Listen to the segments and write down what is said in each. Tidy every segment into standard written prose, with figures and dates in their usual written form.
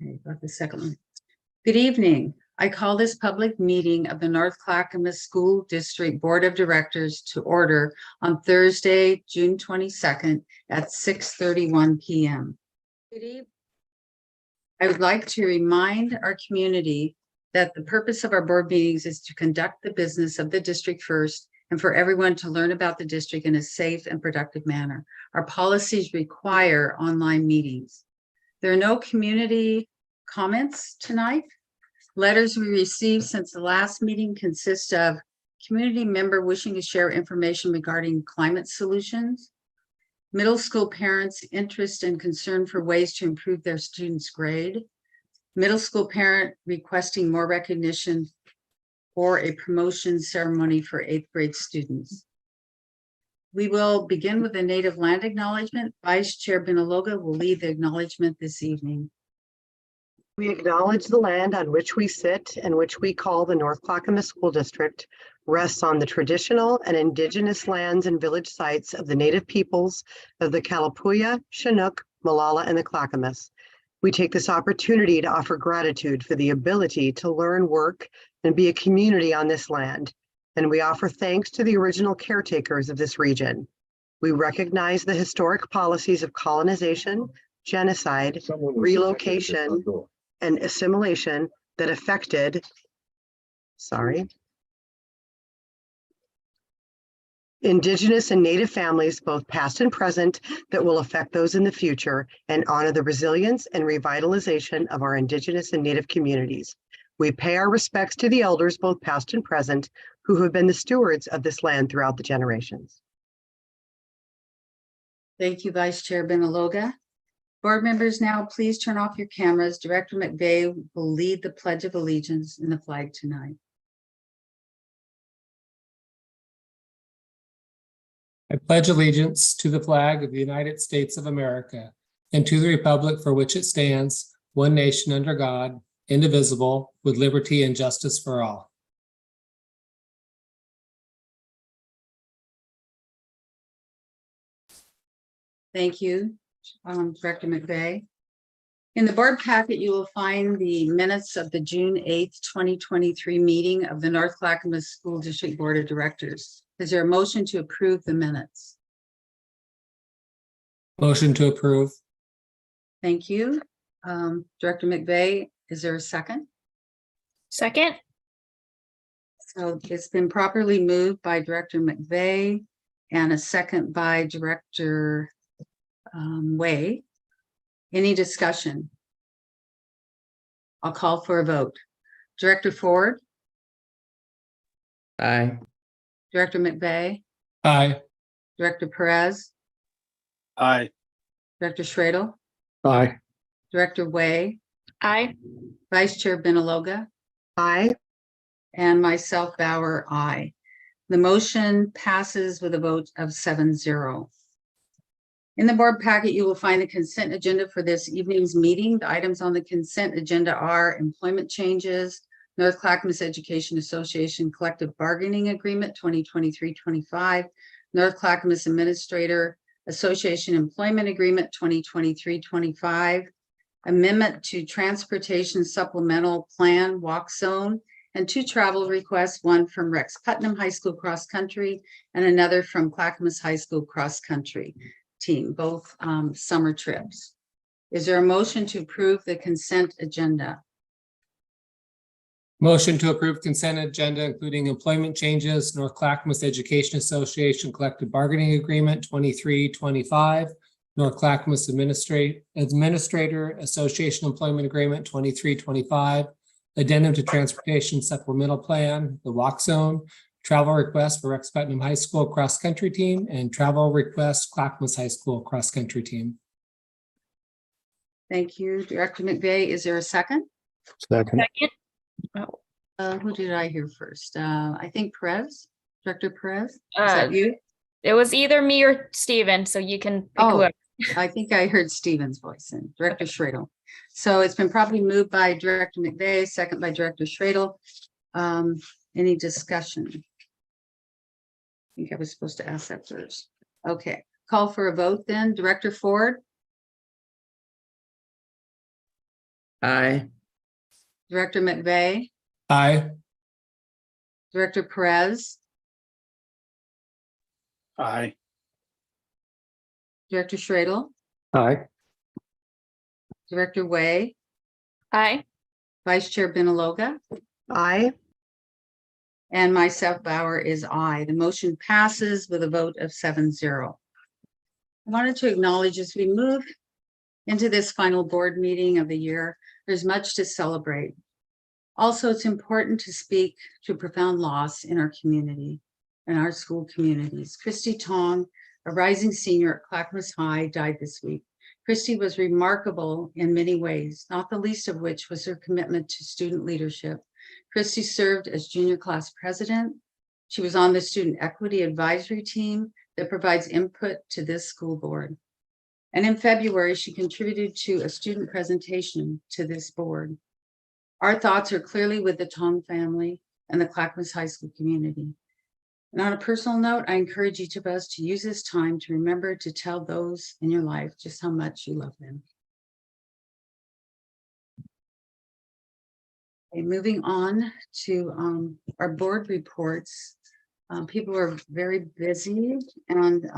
Okay, got the second one. Good evening. I call this public meeting of the North Clackamas School District Board of Directors to order on Thursday, June 22nd at 6:31 p.m. Good evening. I would like to remind our community that the purpose of our board meetings is to conduct the business of the district first and for everyone to learn about the district in a safe and productive manner. Our policies require online meetings. There are no community comments tonight. Letters we received since the last meeting consist of community member wishing to share information regarding climate solutions, middle school parents' interest and concern for ways to improve their students' grade, middle school parent requesting more recognition or a promotion ceremony for 8th grade students. We will begin with a native land acknowledgement. Vice Chair Binaloga will lead the acknowledgement this evening. We acknowledge the land on which we sit and which we call the North Clackamas School District rests on the traditional and indigenous lands and village sites of the native peoples of the Kalapuya, Chinook, Molalla, and the Clackamas. We take this opportunity to offer gratitude for the ability to learn, work, and be a community on this land. And we offer thanks to the original caretakers of this region. We recognize the historic policies of colonization, genocide, relocation, and assimilation that affected, Indigenous and Native families, both past and present, that will affect those in the future, and honor the resilience and revitalization of our Indigenous and Native communities. We pay our respects to the elders, both past and present, who have been the stewards of this land throughout the generations. Thank you, Vice Chair Binaloga. Board members, now please turn off your cameras. Director McVeigh will lead the Pledge of Allegiance and the flag tonight. I pledge allegiance to the flag of the United States of America and to the republic for which it stands, one nation under God, indivisible, with liberty and justice for all. Thank you, Director McVeigh. In the board packet, you will find the minutes of the June 8th, 2023 meeting of the North Clackamas School District Board of Directors. Is there a motion to approve the minutes? Motion to approve. Thank you. Director McVeigh, is there a second? Second. So it's been properly moved by Director McVeigh and a second by Director Way. Any discussion? I'll call for a vote. Director Ford? Aye. Director McVeigh? Aye. Director Perez? Aye. Director Schradel? Aye. Director Way? Aye. Vice Chair Binaloga? Aye. And myself, Bauer, aye. The motion passes with a vote of 7-0. In the board packet, you will find the consent agenda for this evening's meeting. The items on the consent agenda are employment changes, North Clackamas Education Association Collective Bargaining Agreement 2023-25, North Clackamas Administrator Association Employment Agreement 2023-25, amendment to Transportation Supplemental Plan Walk Zone, and 2 travel requests, one from Rex Putnam High School Cross Country and another from Clackamas High School Cross Country team, both summer trips. Is there a motion to approve the consent agenda? Motion to approve consent agenda, including employment changes, North Clackamas Education Association Collective Bargaining Agreement 23-25, North Clackamas Administrator Association Employment Agreement 23-25, Addendum to Transportation Supplemental Plan, the Walk Zone, travel request for Rex Putnam High School Cross Country Team, and travel request Clackamas High School Cross Country Team. Thank you, Director McVeigh. Is there a second? Second. Who did I hear first? I think Perez, Director Perez. Is that you? It was either me or Steven, so you can pick whoever. I think I heard Steven's voice and Director Schradel. So it's been properly moved by Director McVeigh, second by Director Schradel. Any discussion? I think I was supposed to ask that first. Okay, call for a vote then. Director Ford? Aye. Director McVeigh, Aye. Director Perez, Aye. Director Schradel, Aye. Director Way, Aye. Vice Chair Binaloga, Aye. and myself, Bauer, is aye. The motion passes with a vote of 7-0. I wanted to acknowledge as we move into this final board meeting of the year, there's much to celebrate. Also, it's important to speak to profound loss in our community and our school communities. Christy Tong, a rising senior at Clackamas High, died this week. Christy was remarkable in many ways, not the least of which was her commitment to student leadership. Christy served as junior class president. She was on the Student Equity Advisory Team that provides input to this school board. And in February, she contributed to a student presentation to this board. Our thoughts are clearly with the Tong family and the Clackamas High School community. And on a personal note, I encourage each of us to use this time to remember to tell those in your life just how much you love them. Okay, moving on to our board reports. People are very busy, and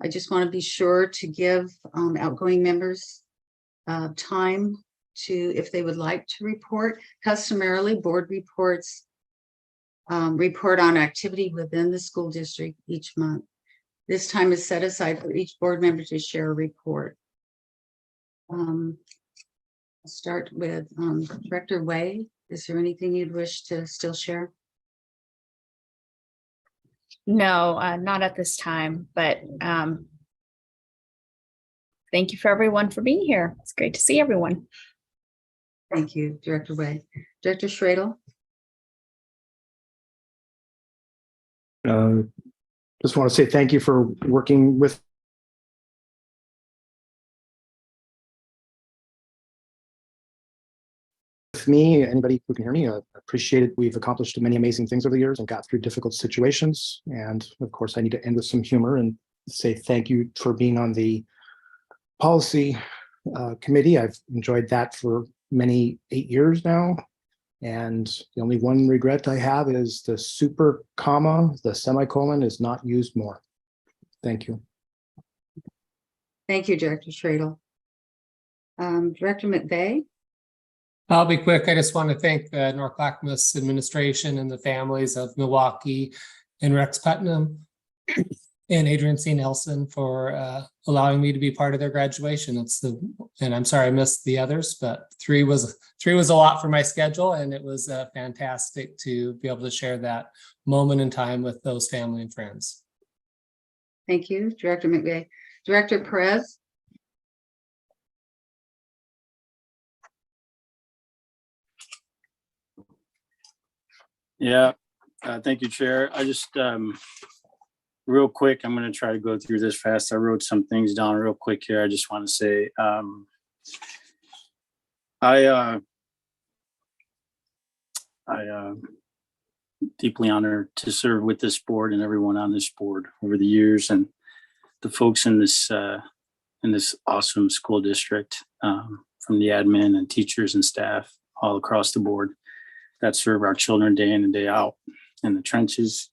I just want to be sure to give outgoing members time to, if they would like to report. Customarily, board reports report on activity within the school district each month. This time is set aside for each board member to share a report. I'll start with Director Way. Is there anything you'd wish to still share? No, not at this time, but thank you for everyone for being here. It's great to see everyone. Thank you, Director Way. Director Schradel? Just want to say thank you for working with me. Anybody who can hear me, I appreciate it. We've accomplished many amazing things over the years and got through difficult situations. And of course, I need to end with some humor and say thank you for being on the policy committee. I've enjoyed that for 8 years now. And the only one regret I have is the super comma, the semicolon is not used more. Thank you. Thank you, Director Schradel. Director McVeigh? I'll be quick. I just want to thank the North Clackamas administration and the families of Milwaukee and Rex Putnam and Adrian C. Nelson for allowing me to be part of their graduation. And I'm sorry I missed the others, but three was a lot for my schedule, and it was fantastic to be able to share that moment in time with those family and friends. Thank you, Director McVeigh. Director Perez? Yeah, thank you, Chair. I just, real quick, I'm going to try to go through this fast. I wrote some things down real quick here. I just want to say, I deeply honored to serve with this board and everyone on this board over the years, and the folks in this awesome school district, from the admin and teachers and staff all across the board that serve our children day in and day out in the trenches.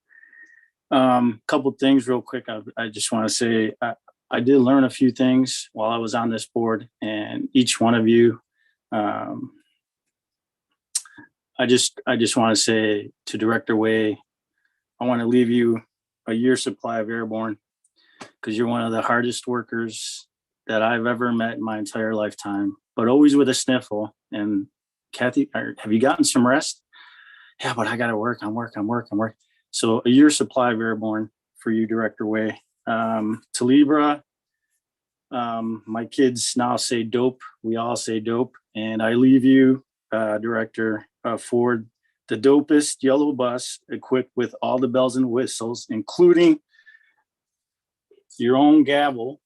Couple things real quick. I just want to say I did learn a few things while I was on this board, and each one of you, I just want to say to Director Way, I want to leave you a year's supply of airborne, because you're one of the hardest workers that I've ever met in my entire lifetime, but always with a sniffle. And Kathy, have you gotten some rest? Yeah, but I got to work. I'm working. So a year's supply of airborne for you, Director Way. To Libra, my kids now say dope. We all say dope. And I leave you, Director Ford, the dopest yellow bus equipped with all the bells and whistles, including your own gavel,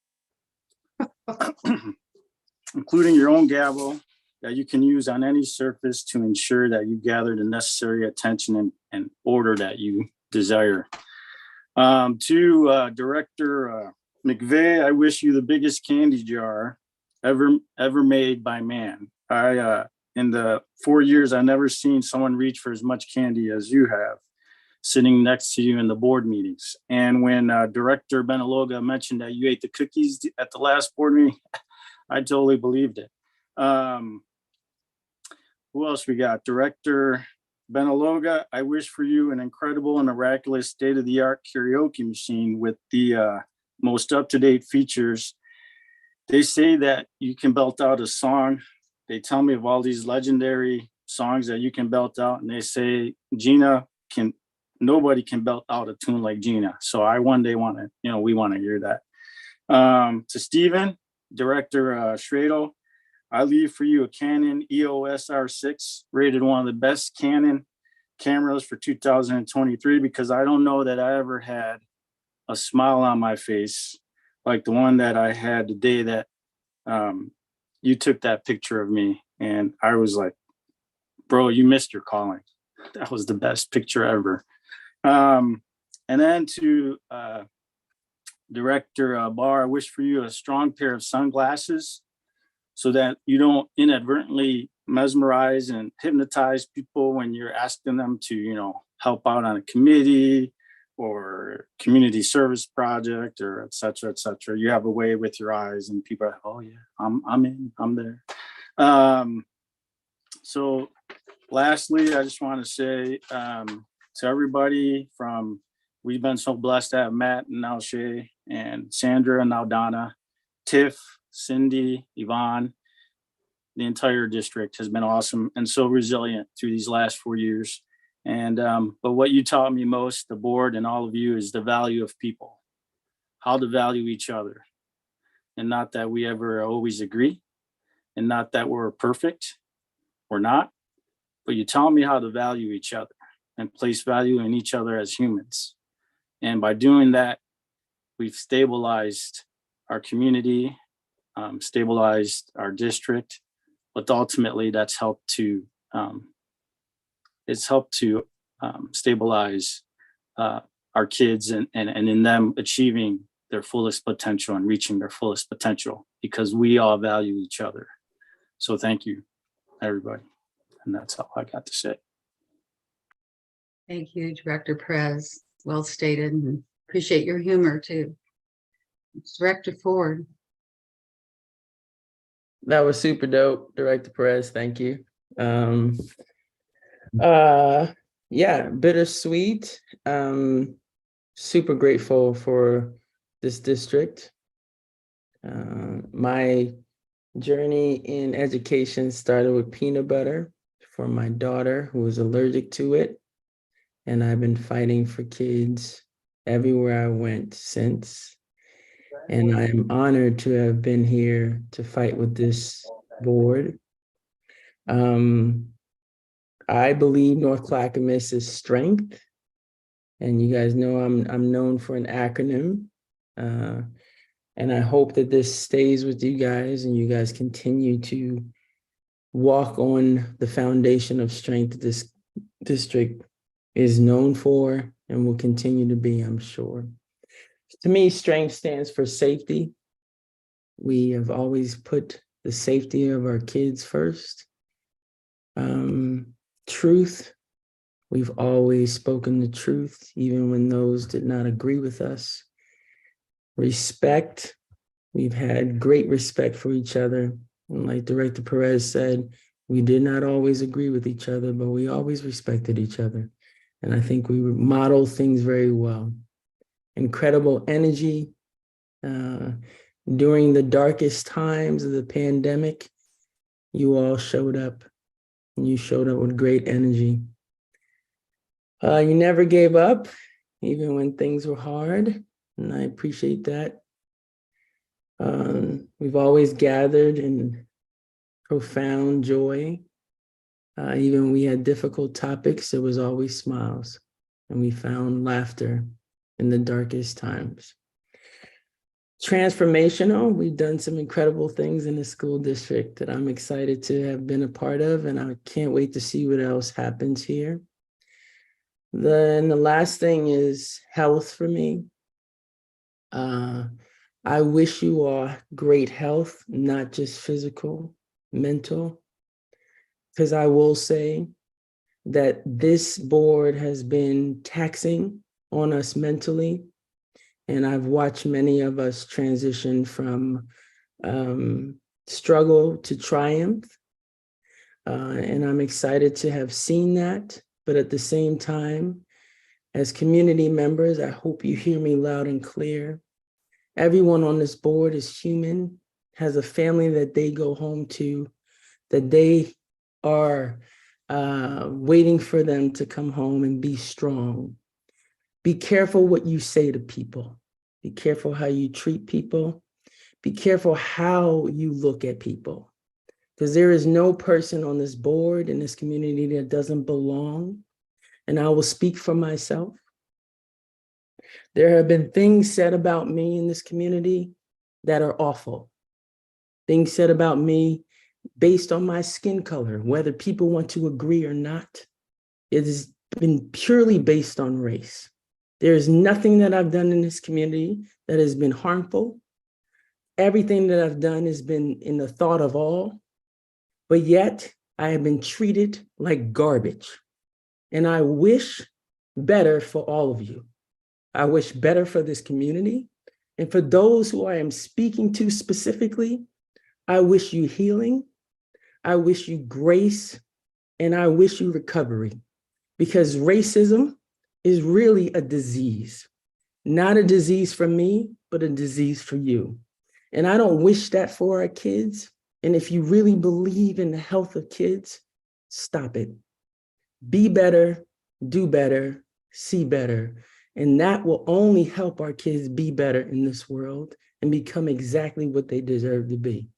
that you can use on any surface to ensure that you gather the necessary attention and order that you desire. To Director McVeigh, I wish you the biggest candy jar ever made by man. In the 4 years, I never seen someone reach for as much candy as you have, sitting next to you in the board meetings. And when Director Benaloga mentioned that you ate the cookies at the last board meeting, I totally believed it. Who else we got? Director Benaloga, I wish for you an incredible and miraculous state-of-the-art karaoke machine with the most up-to-date features. They say that you can belt out a song. They tell me of all these legendary songs that you can belt out, and they say nobody can belt out a tune like Gina. So I one day want to, we want to hear that. To Stephen, Director Schradel, I leave for you a Canon EOS R6, rated one of the best Canon cameras for 2023, because I don't know that I ever had a smile on my face like the one that I had the day that you took that picture of me. And I was like, bro, you missed your calling. That was the best picture ever. And then to Director Barr, I wish for you a strong pair of sunglasses so that you don't inadvertently mesmerize and hypnotize people when you're asking them to, help out on a committee or community service project or et cetera, et cetera. You have a way with your eyes and people are like, oh yeah, I'm there. So lastly, I just want to say to everybody we've been so blessed to have Matt and now Shay and Sandra and now Donna, Tiff, Cindy, Yvonne. The entire district has been awesome and so resilient through these last 4 years. And but what you taught me most, the board and all of you, is the value of people, how to value each other, and not that we ever always agree, and not that we're perfect. We're not, but you taught me how to value each other and place value in each other as humans. And by doing that, we've stabilized our community, stabilized our district, but ultimately that's helped to stabilize our kids and in them achieving their fullest potential and reaching their fullest potential, because we all value each other. So thank you, everybody. And that's all I got to say. Thank you, Director Perez. Well stated, and appreciate your humor too. Director Ford. That was super dope, Director Perez. Thank you. Yeah, bittersweet. Super grateful for this district. My journey in education started with peanut butter for my daughter who was allergic to it. And I've been fighting for kids everywhere I went since. And I'm honored to have been here to fight with this board. I believe North Clackamas is strength. And you guys know I'm known for an acronym. And I hope that this stays with you guys and you guys continue to walk on the foundation of strength that this district is known for and will continue to be, I'm sure. To me, strength stands for safety. We have always put the safety of our kids first. Truth. We've always spoken the truth, even when those did not agree with us. Respect. We've had great respect for each other. And like Director Perez said, we did not always agree with each other, but we always respected each other. And I think we modeled things very well. Incredible energy. During the darkest times of the pandemic, you all showed up. And you showed up with great energy. You never gave up, even when things were hard, and I appreciate that. We've always gathered in profound joy. Even when we had difficult topics, there was always smiles, and we found laughter in the darkest times. Transformational, we've done some incredible things in the school district that I'm excited to have been a part of, and I can't wait to see what else happens here. Then the last thing is health for me. I wish you all great health, not just physical, mental. because I will say that this board has been taxing on us mentally. And I've watched many of us transition from struggle to triumph. And I'm excited to have seen that. But at the same time, as community members, I hope you hear me loud and clear. Everyone on this board is human, has a family that they go home to, that they are waiting for them to come home and be strong. Be careful what you say to people. Be careful how you treat people. Be careful how you look at people. Because there is no person on this board, in this community, that doesn't belong. And I will speak for myself. There have been things said about me in this community that are awful. Things said about me based on my skin color, whether people want to agree or not. It has been purely based on race. There is nothing that I've done in this community that has been harmful. Everything that I've done has been in the thought of all, but yet I have been treated like garbage. And I wish better for all of you. I wish better for this community. And for those who I am speaking to specifically, I wish you healing. I wish you grace, and I wish you recovery, because racism is really a disease, not a disease for me, but a disease for you. And I don't wish that for our kids. And if you really believe in the health of kids, stop it. Be better, do better, see better. And that will only help our kids be better in this world and become exactly what they deserve to be.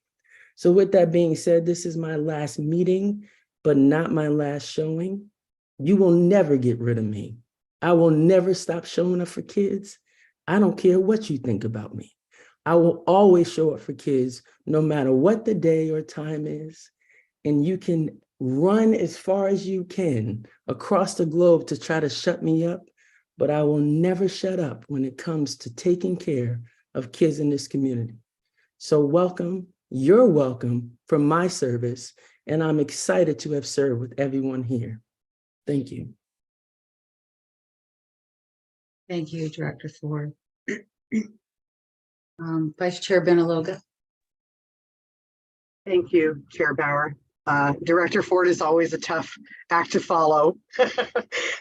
So with that being said, this is my last meeting, but not my last showing. You will never get rid of me. I will never stop showing up for kids. I don't care what you think about me. I will always show up for kids, no matter what the day or time is. And you can run as far as you can across the globe to try to shut me up, but I will never shut up when it comes to taking care of kids in this community. So welcome, you're welcome from my service, and I'm excited to have served with everyone here. Thank you. Thank you, Director Ford. Vice Chair Benaloga. Thank you, Chair Bauer. Director Ford is always a tough act to follow.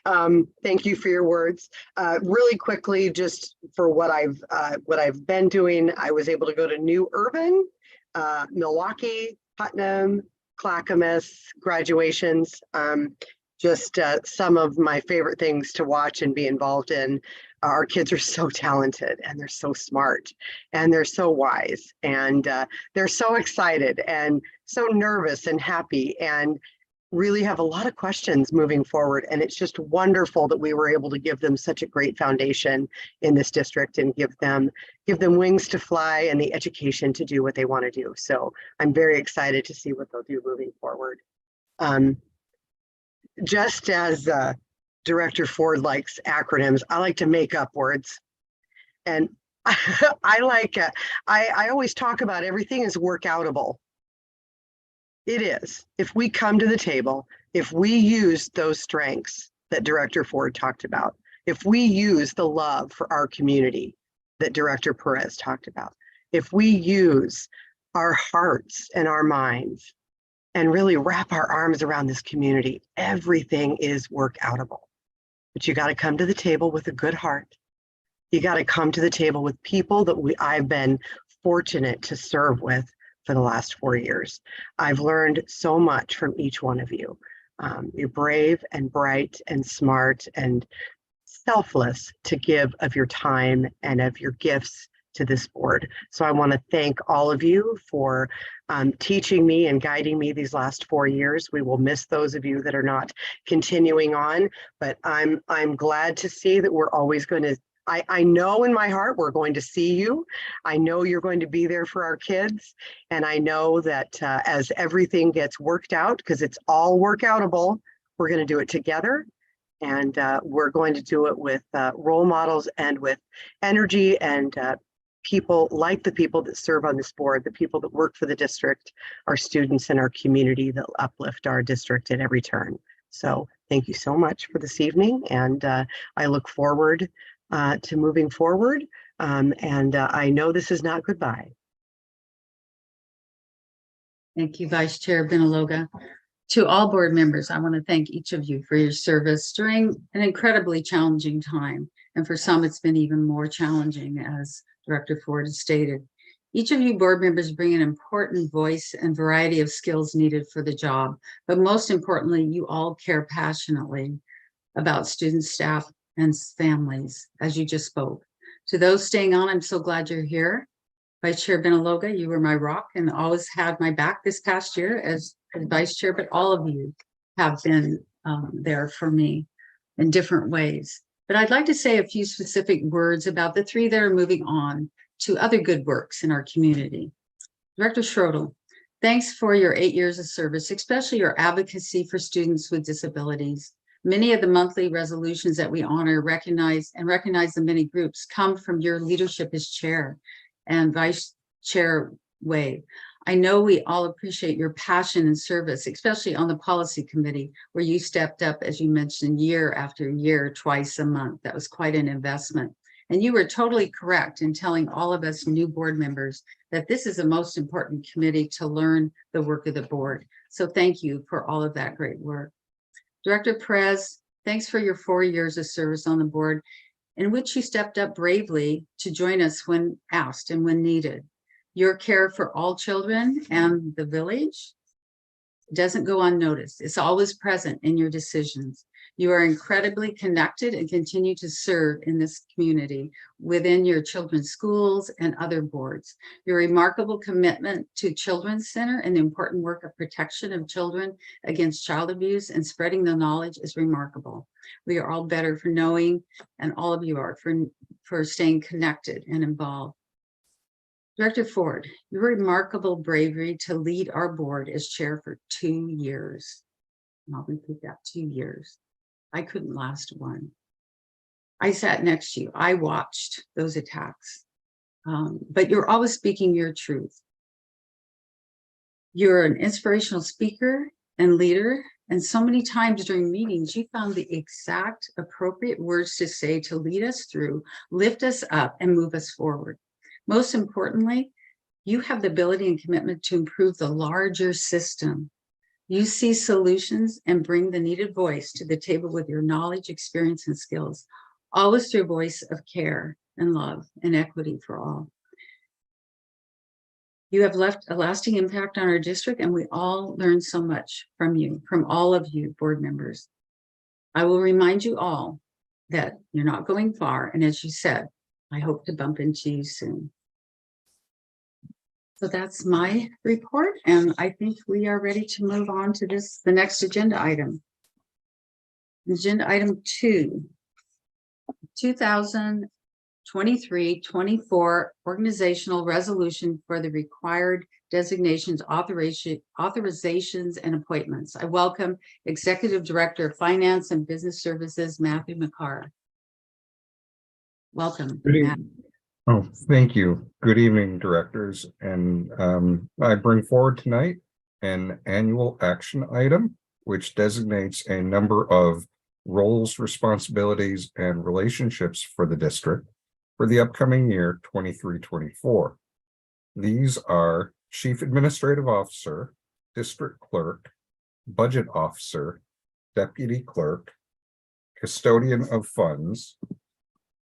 Thank you for your words. Really quickly, just for what I've been doing, I was able to go to New Urban, Milwaukee, Putnam, Clackamas graduations. Just some of my favorite things to watch and be involved in. Our kids are so talented, and they're so smart, and they're so wise, and they're so excited and so nervous and happy, and really have a lot of questions moving forward. And it's just wonderful that we were able to give them such a great foundation in this district and give them wings to fly and the education to do what they want to do. So I'm very excited to see what they'll do moving forward. Just as Director Ford likes acronyms, I like to make up words. And I always talk about everything is workoutable. It is. If we come to the table, if we use those strengths that Director Ford talked about, if we use the love for our community that Director Perez talked about, if we use our hearts and our minds and really wrap our arms around this community, everything is workoutable. But you got to come to the table with a good heart. You got to come to the table with people that I've been fortunate to serve with for the last 4 years. I've learned so much from each one of you. You're brave and bright and smart and selfless to give of your time and of your gifts to this board. So I want to thank all of you for teaching me and guiding me these last 4 years. We will miss those of you that are not continuing on, but I'm glad to see that we're always going to, I know in my heart we're going to see you. I know you're going to be there for our kids. And I know that as everything gets worked out, because it's all workoutable, we're going to do it together. And we're going to do it with role models and with energy and people like the people that serve on this board, the people that work for the district, our students and our community that uplift our district at every turn. So thank you so much for this evening. And I look forward to moving forward. I know this is not goodbye. Thank you, Vice Chair Benaloga. To all board members, I want to thank each of you for your service during an incredibly challenging time. And for some, it's been even more challenging, as Director Ford has stated. Each of you board members bring an important voice and variety of skills needed for the job. But most importantly, you all care passionately about students, staff, and families, as you just spoke. To those staying on, I'm so glad you're here. Vice Chair Benaloga, you were my rock and always had my back this past year as Vice Chair, but all of you have been there for me in different ways. But I'd like to say a few specific words about the three that are moving on to other good works in our community. Director Schrodel, thanks for your 8 years of service, especially your advocacy for students with disabilities. Many of the monthly resolutions that we honor, recognize the many groups come from your leadership as chair and Vice Chair Way. I know we all appreciate your passion and service, especially on the policy committee, where you stepped up, as you mentioned, year after year, twice a month. That was quite an investment. And you were totally correct in telling all of us new board members that this is the most important committee to learn the work of the board. So thank you for all of that great work. Director Perez, thanks for your 4 years of service on the board, in which you stepped up bravely to join us when asked and when needed. Your care for all children and the village doesn't go unnoticed. It's always present in your decisions. You are incredibly connected and continue to serve in this community within your children's schools and other boards. Your remarkable commitment to Children's Center and the important work of protection of children against child abuse and spreading the knowledge is remarkable. We are all better for knowing, and all of you are for staying connected and involved. Director Ford, your remarkable bravery to lead our board as chair for 2 years. And I'll repeat that, 2 years. I couldn't last one. I sat next to you. I watched those attacks, but you're always speaking your truth. You're an inspirational speaker and leader, and so many times during meetings, you found the exact appropriate words to say to lead us through, lift us up, and move us forward. Most importantly, you have the ability and commitment to improve the larger system. You see solutions and bring the needed voice to the table with your knowledge, experience, and skills, always through a voice of care and love and equity for all. You have left a lasting impact on our district, and we all learn so much from you, from all of you board members. I will remind you all that you're not going far, and as you said, I hope to bump into you soon. So that's my report, and I think we are ready to move on to the next agenda item. Agenda item 2, 2023-24 organizational resolution for the required designations, authorizations, and appointments. I welcome Executive Director of Finance and Business Services, Matthew McCarr. Welcome. Good evening. Oh, thank you. Good evening, directors. And I bring forward tonight an annual action item, which designates a number of roles, responsibilities, and relationships for the district for the upcoming year 23-24. These are Chief Administrative Officer, District Clerk, Budget Officer, Deputy Clerk, Custodian of Funds,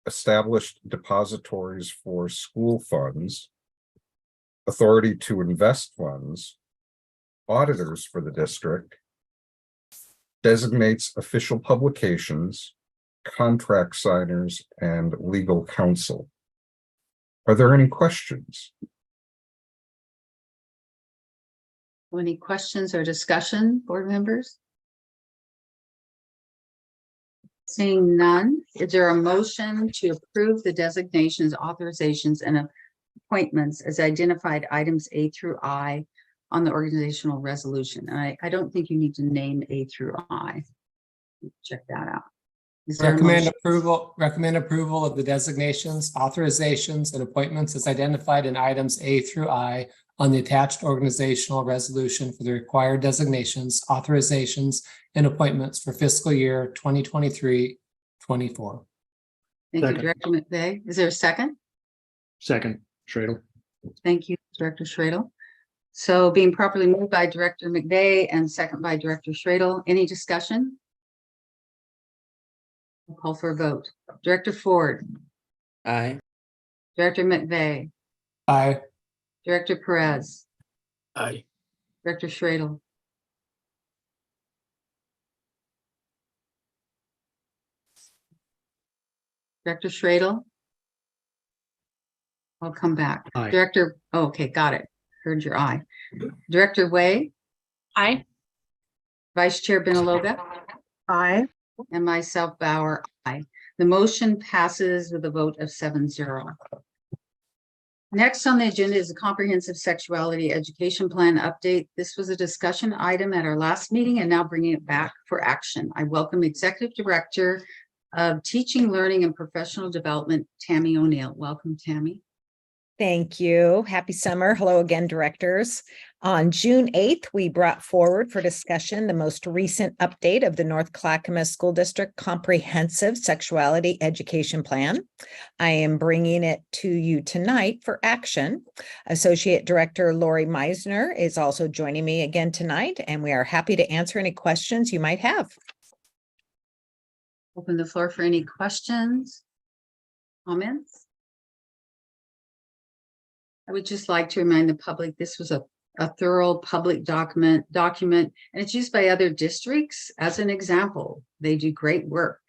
established depositories for school funds, authority to invest funds, auditors for the district, designates official publications, contract signers, and legal counsel. Are there any questions? Any questions or discussion, board members? Seeing none, is there a motion to approve the designations, authorizations, and appointments as identified items A through I on the organizational resolution? And I don't think you need to name A through I. Check that out. Is there a Recommend motion? approval of the designations, authorizations, and appointments as identified in items A through I on the attached organizational resolution for the required designations, authorizations, and appointments for fiscal year 2023-24. Thank you, Second. Director McVeigh. Is there a second? Second, Schradle. Thank you, Director Schradle. So being properly moved by Director McVeigh and second by Director Schradle, any discussion? I'll call for a vote. Director Ford, Aye. Director McVeigh, Aye. Director Perez, Aye. Director Schradle. Director Schradle. I'll come back. Aye. Director, oh, okay, got it. Heard your eye. Director Way, Aye. Vice Chair Binaloga, Aye. and myself, Bauer, aye. The motion passes with a vote of 7-0. Next on the agenda is a comprehensive sexuality education plan update. This was a discussion item at our last meeting and now bringing it back for action. I welcome Executive Director of Teaching, Learning, and Professional Development, Tammy O'Neill. Welcome, Tammy. Thank you. Happy summer. Hello again, directors. On June 8th, we brought forward for discussion the most recent update of the North Clackamas School District Comprehensive Sexuality Education Plan. I am bringing it to you tonight for action. Associate Director Lori Meisner is also joining me again tonight, and we are happy to answer any questions you might have. Open the floor for any questions, comments. I would just like to remind the public, this was a thorough public document, and it's used by other districts as an example. They do great work.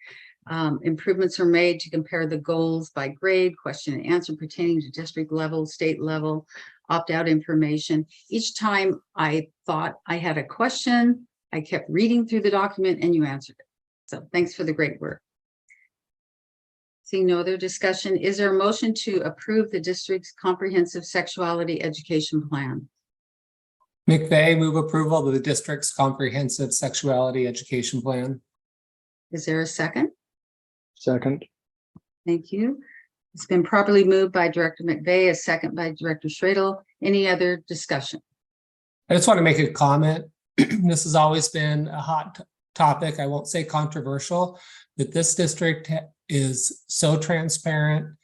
Improvements are made to compare the goals by grade, question and answer pertaining to district level, state level, opt-out information. Each time I thought I had a question, I kept reading through the document and you answered it. So thanks for the great work. Seeing no other discussion, is there a motion to approve the district's comprehensive sexuality education plan? McVeigh, move approval of the district's comprehensive sexuality education plan. Is there a second? Second. Thank you. It's been properly moved by Director McVeigh, a second by Director Schradle. Any other discussion? I just want to make a comment. This has always been a hot topic. I won't say controversial, but this district is so transparent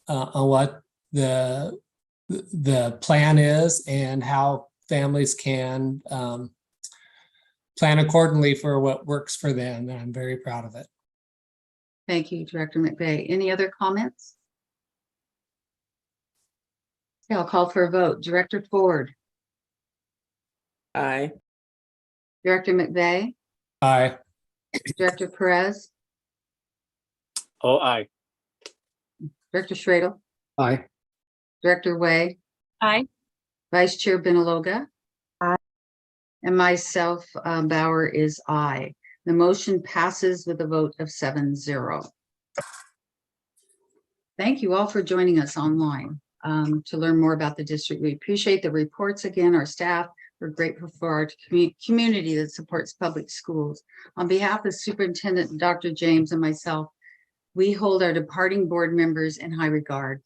on what the plan is and how families can plan accordingly for what works for them. And I'm very proud of it. Thank you, Director McVeigh. Any other comments? Okay, I'll call for a vote. Director Ford, Aye. Director McVeigh, Aye. Director Perez, Oh, aye. Director Schradle, Aye. Director Way, Aye. Vice Chair Binaloga. Aye. And myself, Bauer, is aye. The motion passes with a vote of 7-0. Thank you all for joining us online to learn more about the district. We appreciate the reports again, our staff. We're grateful for our community that supports public schools. On behalf of Superintendent Dr. James and myself, we hold our departing board members in high regard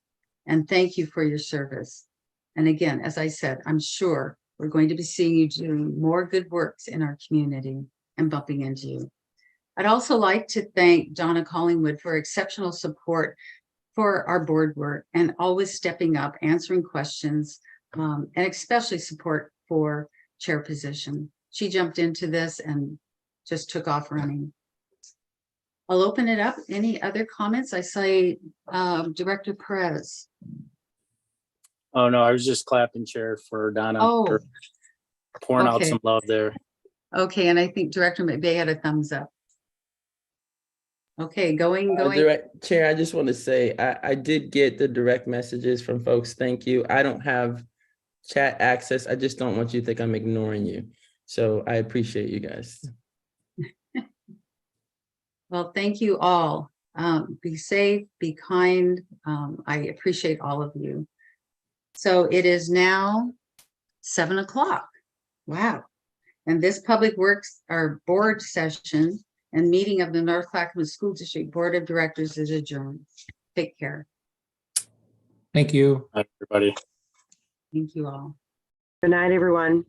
and thank you for your service. And again, as I said, I'm sure we're going to be seeing you doing more good works in our community and bumping into you. I'd also like to thank Donna Collingwood for exceptional support for our board work and always stepping up, answering questions, and especially support for chair position. She jumped into this and just took off running. I'll open it up. Any other comments? I say Director Perez. Oh, no, I was just clapping chair for Donna. Oh, for pouring out okay. some love there. Okay, and I think Director McVeigh had a thumbs up. Okay, going. Chair, I just want to say, I did get the direct messages from folks. Thank you. I don't have chat access. I just don't want you to think I'm ignoring you. So I appreciate you guys. Well, thank you all. Be safe, be kind. I appreciate all of you. So it is now 7 o'clock. Wow. And this public works, our board session and meeting of the North Clackamas School District Board of Directors is adjourned. Take care. Thank you. Everybody. Thank you all. Good night, everyone.